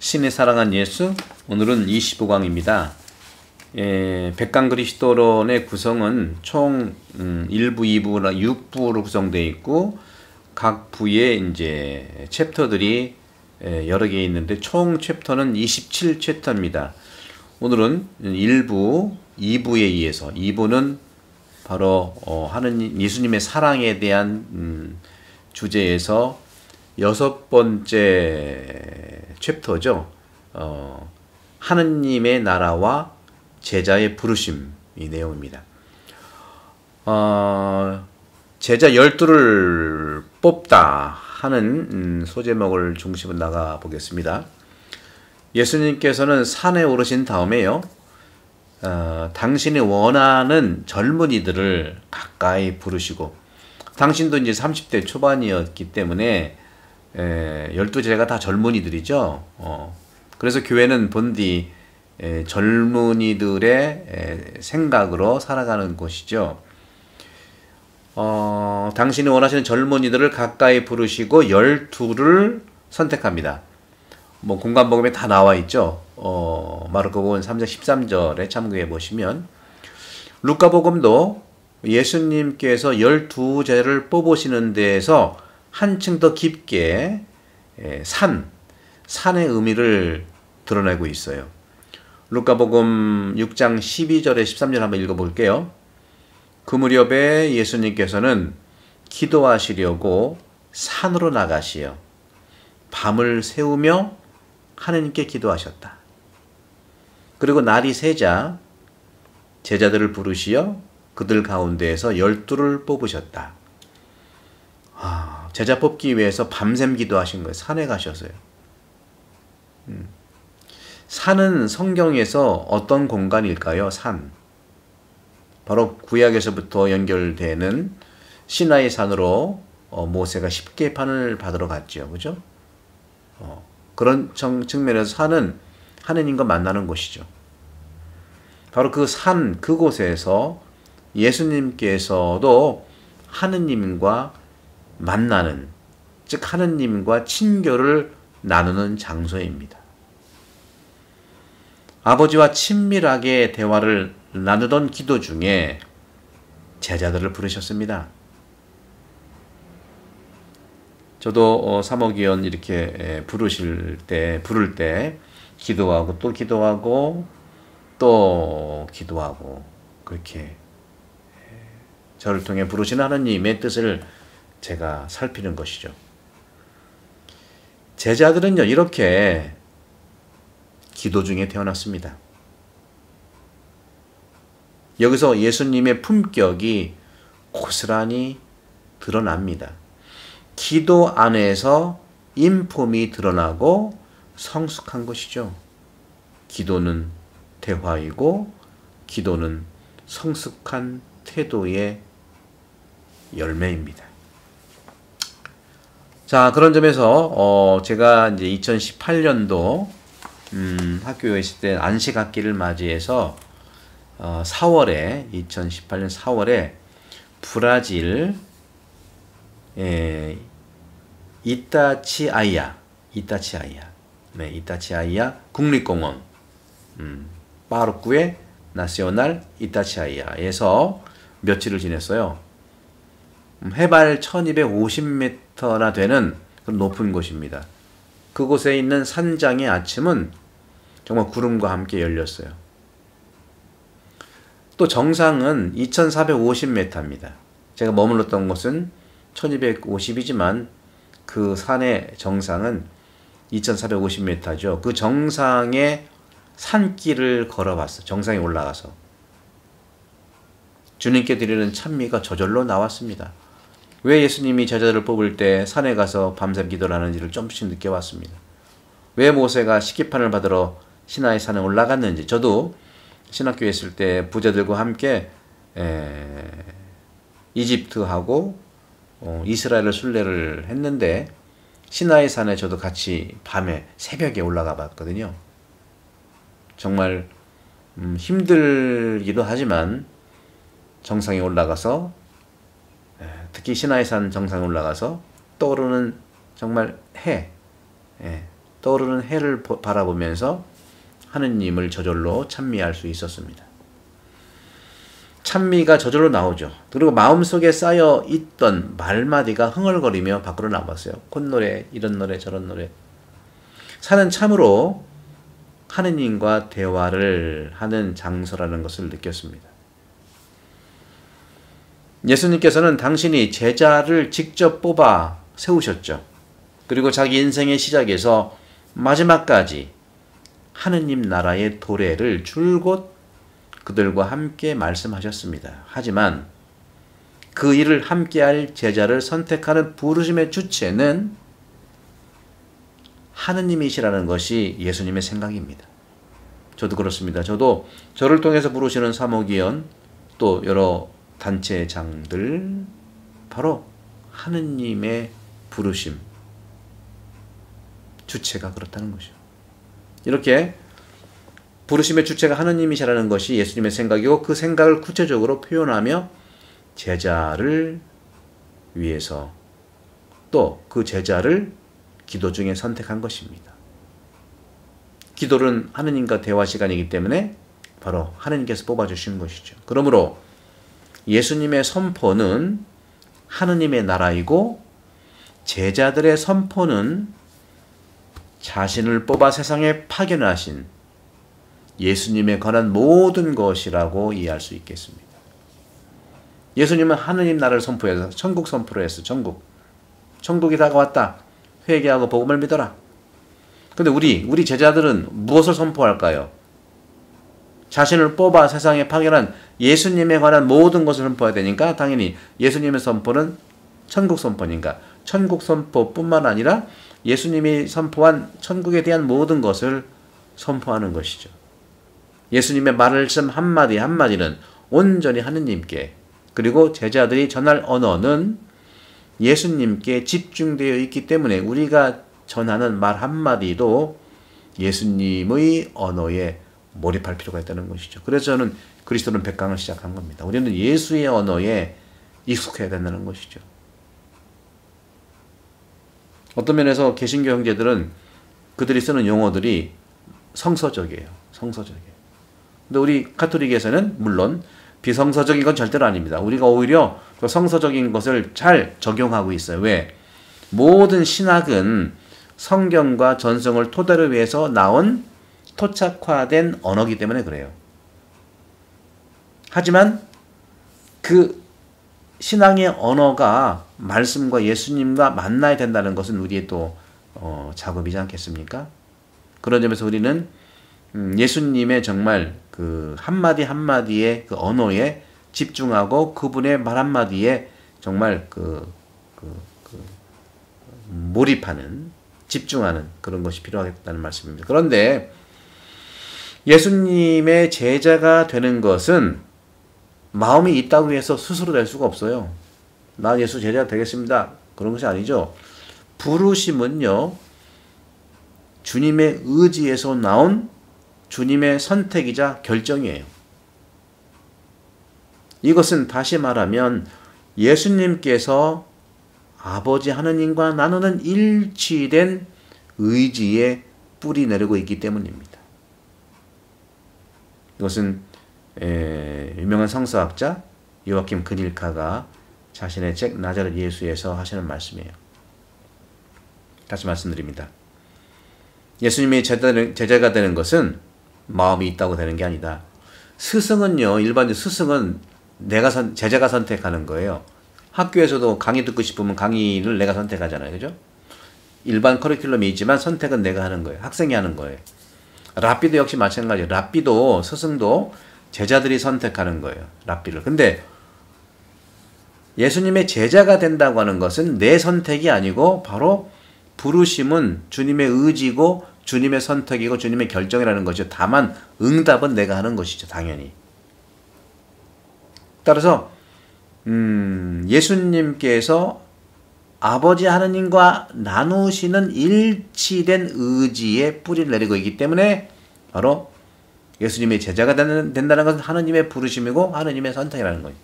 신의 사랑한 예수, 오늘은 25강입니다. 백강 그리스도론의 구성은 총 1부, 2부나 6부로 구성되어 있고 각 부에 이제 챕터들이 여러 개 있는데 총 챕터는 27챕터입니다. 오늘은 1부, 2부에 의해서 2부는 바로 하느님 예수님의 사랑에 대한 주제에서 6번째 챕터죠. 하느님의 나라와 제자의 부르심 이 내용입니다. 제자 12를 뽑다 하는 소제목을 중심으로 나가 보겠습니다. 예수님께서는 산에 오르신 다음에요. 당신이 원하는 젊은이들을 가까이 부르시고 당신도 이제 30대 초반이었기 때문에 12제자가 다 젊은이들이죠. 그래서 교회는 본디 젊은이들의 생각으로 살아가는 곳이죠. 당신이 원하시는 젊은이들을 가까이 부르시고 12를 선택합니다. 뭐 공간복음에 다 나와 있죠. 마르코복음 3장 13절에 참고해 보시면 루카복음도 예수님께서 12제자를 뽑으시는 데에서 한층 더 깊게 산의 의미를 드러내고 있어요. 루카복음 6장 12절에 13절 한번 읽어볼게요. 그 무렵에 예수님께서는 기도하시려고 산으로 나가시어 밤을 새우며 하느님께 기도하셨다. 그리고 날이 새자 제자들을 부르시어 그들 가운데에서 12를 뽑으셨다. 제자 뽑기 위해서 밤샘 기도하신 거예요. 산에 가셔서요. 산은 성경에서 어떤 공간일까요? 산. 바로 구약에서부터 연결되는 시나이 산으로 모세가 십계판을 받으러 갔죠. 그죠? 그런 측면에서 산은 하느님과 만나는 곳이죠. 바로 그 산, 그곳에서 예수님께서도 하느님과 만나는, 즉 하느님과 친교를 나누는 장소입니다. 아버지와 친밀하게 대화를 나누던 기도 중에 제자들을 부르셨습니다. 저도 사목위원 이렇게 부를 때 기도하고 또 기도하고 또 기도하고 그렇게 저를 통해 부르신 하느님의 뜻을 제가 살피는 것이죠. 제자들은요, 이렇게 기도 중에 태어났습니다. 여기서 예수님의 품격이 고스란히 드러납니다. 기도 안에서 인품이 드러나고 성숙한 것이죠. 기도는 대화이고 기도는 성숙한 태도의 열매입니다. 자, 그런 점에서 제가 이제 2018년도 학교에 있을 때 안식학기를 맞이해서 2018년 4월에 브라질 이타치아이아 국립공원 파르쿠에 나시오날 이타치아이아에서 며칠을 지냈어요. 해발 1250m나 되는 높은 곳입니다. 그곳에 있는 산장의 아침은 정말 구름과 함께 열렸어요. 또 정상은 2450m입니다. 제가 머물렀던 곳은 1250이지만 그 산의 정상은 2450m죠. 그 정상의 산길을 걸어봤어요. 정상에 올라가서. 주님께 드리는 찬미가 저절로 나왔습니다. 왜 예수님이 제자들을 뽑을 때 산에 가서 밤샘 기도를 하는지를 조금씩 느껴봤습니다. 왜 모세가 십계판을 받으러 시나이 산에 올라갔는지. 저도 신학교에 있을 때 부자들과 함께 이집트하고 이스라엘을 순례를 했는데 시나이 산에 저도 같이 밤에 새벽에 올라가 봤거든요. 정말 힘들기도 하지만 정상에 올라가서 특히 시나이산 정상에 올라가서 떠오르는 정말 해, 떠오르는 해를 바라보면서 하느님을 저절로 찬미할 수 있었습니다. 찬미가 저절로 나오죠. 그리고 마음속에 쌓여 있던 말마디가 흥얼거리며 밖으로 나왔어요. 콧노래, 이런 노래, 저런 노래. 산은 참으로 하느님과 대화를 하는 장소라는 것을 느꼈습니다. 예수님께서는 당신이 제자를 직접 뽑아 세우셨죠. 그리고 자기 인생의 시작에서 마지막까지 하느님 나라의 도래를 줄곧 그들과 함께 말씀하셨습니다. 하지만 그 일을 함께할 제자를 선택하는 부르심의 주체는 하느님이시라는 것이 예수님의 생각입니다. 저도 그렇습니다. 저도 저를 통해서 부르시는 사모기원 또 여러 단체장들 바로 하느님의 부르심 주체가 그렇다는 것이죠. 이렇게 부르심의 주체가 하느님이시라는 것이 예수님의 생각이고 그 생각을 구체적으로 표현하며 제자를 위해서 또 그 제자를 기도 중에 선택한 것입니다. 기도는 하느님과 대화 시간이기 때문에 바로 하느님께서 뽑아주신 것이죠. 그러므로 예수님의 선포는 하느님의 나라이고 제자들의 선포는 자신을 뽑아 세상에 파견하신 예수님에 관한 모든 것이라고 이해할 수 있겠습니다. 예수님은 하느님 나라를 선포해서 천국 선포를 했어. 천국이 다가왔다. 회개하고 복음을 믿어라. 근데 우리 제자들은 무엇을 선포할까요? 자신을 뽑아 세상에 파견한 예수님에 관한 모든 것을 선포해야 되니까 당연히 예수님의 선포는 천국 선포니까 천국 선포뿐만 아니라 예수님이 선포한 천국에 대한 모든 것을 선포하는 것이죠. 예수님의 말씀 한마디 한마디는 온전히 하느님께 그리고 제자들이 전할 언어는 예수님께 집중되어 있기 때문에 우리가 전하는 말 한마디도 예수님의 언어에 몰입할 필요가 있다는 것이죠. 그래서 저는 그리스도는 백강을 시작한 겁니다. 우리는 예수의 언어에 익숙해야 된다는 것이죠. 어떤 면에서 개신교 형제들은 그들이 쓰는 용어들이 성서적이에요. 근데 우리 가톨릭에서는 물론 비성서적인 건 절대로 아닙니다. 우리가 오히려 그 성서적인 것을 잘 적용하고 있어요. 왜? 모든 신학은 성경과 전성을 토대로 해서 나온 토착화된 언어이기 때문에 그래요. 하지만 그 신앙의 언어가 말씀과 예수님과 만나야 된다는 것은 우리의 또 작업이지 않겠습니까? 그런 점에서 우리는 예수님의 정말 그 한마디 한마디의 그 언어에 집중하고 그분의 말 한마디에 정말 몰입하는, 집중하는 그런 것이 필요하겠다는 말씀입니다. 그런데 예수님의 제자가 되는 것은 마음이 있다고 해서 스스로 될 수가 없어요. 나 예수 제자 되겠습니다. 그런 것이 아니죠. 부르심은요, 주님의 의지에서 나온 주님의 선택이자 결정이에요. 이것은 다시 말하면 예수님께서 아버지 하느님과 나누는 일치된 의지에 뿌리 내리고 있기 때문입니다. 이것은 유명한 성서학자 요아킴 그닐카가 자신의 책 나자렛 예수에서 하시는 말씀이에요. 다시 말씀드립니다. 예수님이 제자가 되는 것은 마음이 있다고 되는 게 아니다. 스승은요, 일반적으로 스승은 제자가 선택하는 거예요. 학교에서도 강의 듣고 싶으면 강의를 내가 선택하잖아요. 그죠? 일반 커리큘럼이 있지만 선택은 내가 하는 거예요. 학생이 하는 거예요. 랍비도 역시 마찬가지예요. 랍비도, 스승도 제자들이 선택하는 거예요. 랍비를. 근데 예수님의 제자가 된다고 하는 것은 내 선택이 아니고 바로 부르심은 주님의 의지고 주님의 선택이고 주님의 결정이라는 것이죠. 다만 응답은 내가 하는 것이죠. 당연히. 따라서 예수님께서 아버지 하느님과 나누시는 일치된 의지에 뿌리를 내리고 있기 때문에 바로 예수님의 제자가 된다는 것은 하느님의 부르심이고 하느님의 선택이라는 거예요.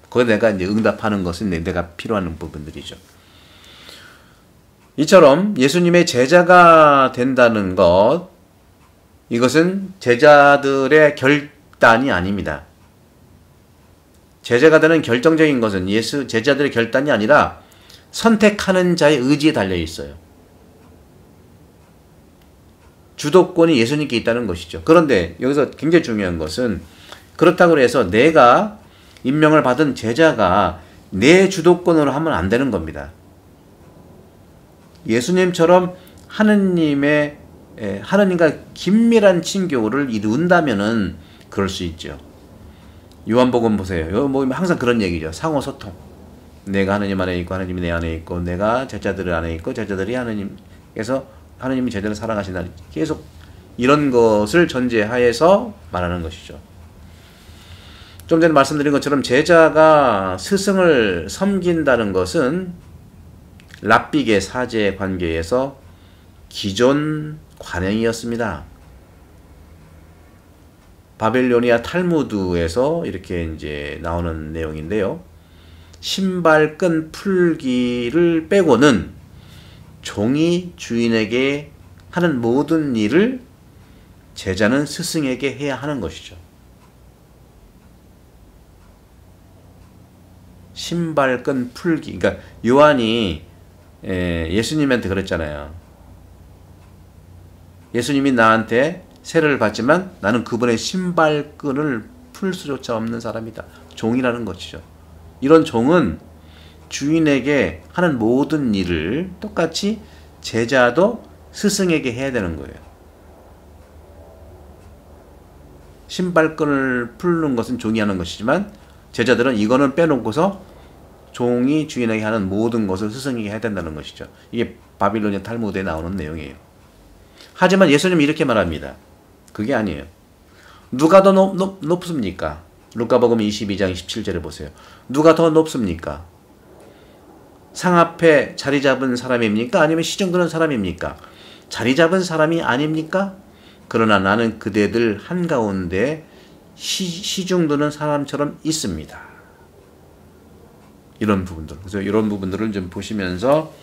거기에 내가 이제 응답하는 것은 내가 필요한 부분들이죠. 이처럼 예수님의 제자가 된다는 것, 이것은 제자들의 결단이 아닙니다. 제자가 되는 결정적인 것은 제자들의 결단이 아니라 선택하는 자의 의지에 달려 있어요. 주도권이 예수님께 있다는 것이죠. 그런데 여기서 굉장히 중요한 것은, 그렇다고 해서 내가 임명을 받은 제자가 내 주도권으로 하면 안 되는 겁니다. 예수님처럼 하느님과 긴밀한 친교를 이룬다면은 그럴 수 있죠. 요한복음 보세요. 뭐 항상 그런 얘기죠. 상호소통. 내가 하느님 안에 있고 하느님이 내 안에 있고, 내가 제자들 안에 있고 제자들이 하느님께서 하느님이 제자를 사랑하신다. 계속 이런 것을 전제하에서 말하는 것이죠. 좀 전에 말씀드린 것처럼 제자가 스승을 섬긴다는 것은 랍빅의 사제 관계에서 기존 관행이었습니다. 바빌로니아 탈무드에서 이렇게 이제 나오는 내용인데요. 신발끈 풀기를 빼고는 종이 주인에게 하는 모든 일을 제자는 스승에게 해야 하는 것이죠. 신발끈 풀기. 그러니까 요한이 예수님한테 그랬잖아요. 예수님이 나한테 세례를 받지만 나는 그분의 신발끈을 풀 수조차 없는 사람이다. 종이라는 것이죠. 이런 종은 주인에게 하는 모든 일을 똑같이 제자도 스승에게 해야 되는 거예요. 신발끈을 풀는 것은 종이 하는 것이지만 제자들은 이거는 빼놓고서 종이 주인에게 하는 모든 것을 스승에게 해야 된다는 것이죠. 이게 바빌로니아 탈무드에 나오는 내용이에요. 하지만 예수님이 이렇게 말합니다. 그게 아니에요. 누가 더 높습니까? 루카복음 22장 27절에 보세요. 누가 더 높습니까? 상 앞에 자리 잡은 사람입니까? 아니면 시중 드는 사람입니까? 자리 잡은 사람이 아닙니까? 그러나 나는 그대들 한가운데 시중 드는 사람처럼 있습니다. 이런 부분들. 그래서 이런 부분들을 좀 보시면서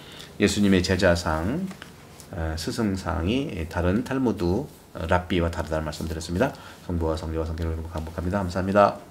예수님의 제자상, 스승상이 다른 탈무드 랍비와 다르다는 말씀드렸습니다. 성부와 성자와 성령으로 반복합니다. 감사합니다.